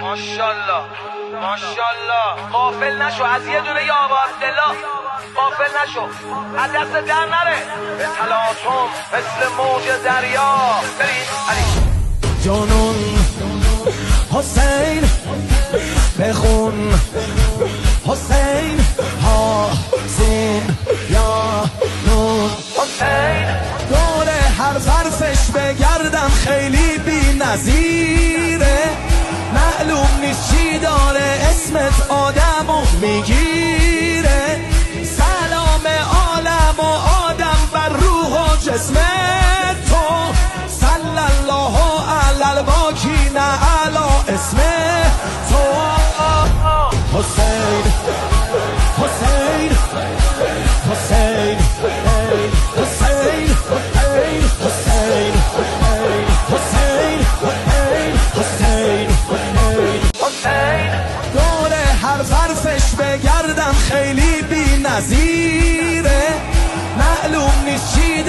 ماشالله ماشالله. غافل نشو از یه دونه یا عبدالله، غافل نشو از دست در نره. به تلاطم مثل موج دریا بریم علی جانون حسین بخون، حسین ها سین یا نون. حسین دور هر ظرفش بگردم خیلی بی نظیره، معلوم نیست چی داره اسمت آدمو میگیره. سلام عالم و آدم بر روح و جسم تو، صلی الله علی الباکی نه علی اسم تو. حسین حسین حسین حسین حسین حسین حسین حسین حسین دور هر ظرفش بگردم خیلی بی نظیره، معلوم نیست چی